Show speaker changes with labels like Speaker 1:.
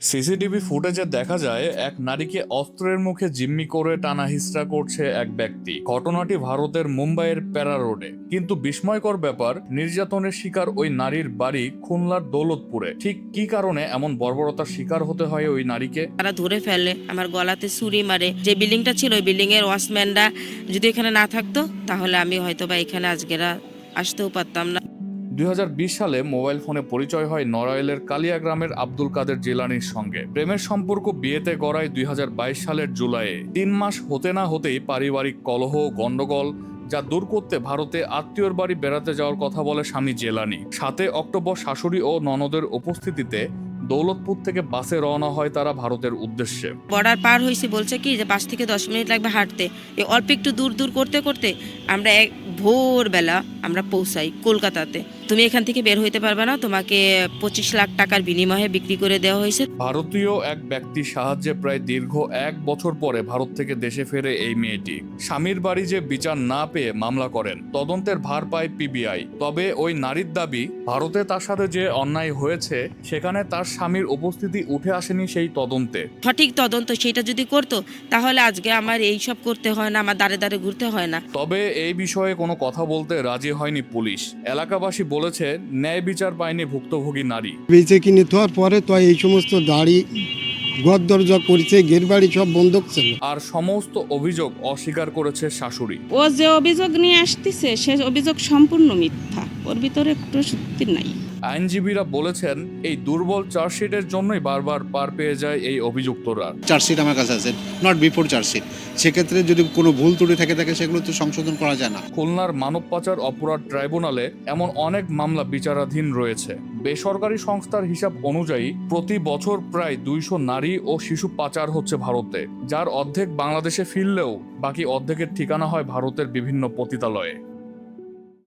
Speaker 1: CCTV ফুটেজে দেখা যায় এক নারীকে অস্ত্রের মুখে জিম্মি করে টানা হিচড়া করছে এক ব্যক্তি। ঘটনাটি ভারতের মুম্বাইয়ের প্যারা রোডে। কিন্তু বিস্ময়কর ব্যাপার, নির্যাতনের শিকার ওই নারীর বাড়ি খুলনার দৌলতপুরে। ঠিক কি কারণে এমন বর্বরতার শিকার হতে হয় ওই নারীকে?
Speaker 2: তারা ধরে ফেলে, আমার গলাতে ছুরি মারে। যে বিল্ডিংটা ছিল ওই বিল্ডিং এর ওয়াচম্যানরা যদি এখানে না থাকতো তাহলে আমি হয়তো বা এখানে আজকেরা আসতেও পারতাম না।
Speaker 1: 2020 সালে মোবাইল ফোনে পরিচয় হয় নড়াইলের কালিয়া গ্রামের আব্দুল কাদের জিলানির সঙ্গে। প্রেমের সম্পর্ক বিয়েতে গড়ায় 2022 সালের জুলাইয়ে। 3 মাস হতে না হতেই পারিবারিক কলহ, গন্ডগোল যা দূর করতে ভারতে আত্মীয়র বাড়ি বেড়াতে যাওয়ার কথা বলে স্বামী জেলানি। 7 অক্টোবর শাশুড়ি ও ননদের উপস্থিতিতে দৌলতপুর থেকে বাসে রওনা হয় তারা ভারতের উদ্দেশ্যে।
Speaker 2: বর্ডার পার হয়েছি, বলছে কি যে 5 থেকে 10 মিনিট লাগবে হাঁটতে। এই অল্প একটু দূর দূর করতে করতে আমরা ভোরবেলা আমরা পৌঁছাই কলকাতাতে। তুমি এখান থেকে বের হইতে পারবে না, তোমাকে 25 লাখ টাকার বিনিময়ে বিক্রি করে দেওয়া হয়েছে।
Speaker 1: ভারতীয় এক ব্যক্তির সাহায্যে প্রায় দীর্ঘ 1 বছর পরে ভারত থেকে দেশে ফেরে এই মেয়েটি। স্বামীর বাড়ি যে বিচার না পেয়ে মামলা করেন, তদন্তের ভার পায় পিবিআই। তবে ওই নারীর দাবি, ভারতে তার সাথে যে অন্যায় হয়েছে সেখানে তার স্বামীর উপস্থিতি উঠে আসেনি সেই তদন্তে।
Speaker 2: সঠিক তদন্ত সেটা যদি করতো তাহলে আজকে আমার এই সব করতে হয় না, আমার দাঁড়ে দাঁড়ে ঘুরতে হয় না।
Speaker 1: তবে এই বিষয়ে কোনো কথা বলতে রাজি হয়নি পুলিশ। এলাকাবাসী বলেছে ন্যায় বিচার পায়নি ভুক্তভোগী নারী।
Speaker 3: বেঁচে কিনে থাকার পরে তো এই সমস্ত দাড়ি ঘর দরজা করেছে, গেট বাড়ি সব বন্ধক ছিল।
Speaker 1: আর সমস্ত অভিযোগ অস্বীকার করেছে শাশুড়ি।
Speaker 4: ও যে অভিযোগ নিয়ে আসতেছে সে অভিযোগ সম্পূর্ণ মিথ্যা, ওর ভিতরে একটু সত্যি নাই।
Speaker 1: আইনজীবীরা বলেছেন এই দুর্বল চার্জশিটের জন্যই বারবার পার পেয়ে যায় এই অভিযুক্তরা।
Speaker 5: চার্জশিট আমার কাছে আছে, নট বিফোর চার্জশিট। সেক্ষেত্রে যদি কোনো ভুল ত্রুটি থাকে সেগুলো তো সংশোধন করা যায় না।
Speaker 1: খুলনার মানব পাচার অপরাধ ট্রাইব্যুনালে এমন অনেক মামলা বিচারাধীন রয়েছে। বেসরকারি সংস্থার হিসাব অনুযায়ী প্রতি বছর প্রায় 200 নারী ও শিশু পাচার হচ্ছে ভারতে, যার অর্ধেক বাংলাদেশে ফিরলেও বাকি অর্ধেকের ঠিকানা হয় ভারতের বিভিন্ন পতিতালয়ে।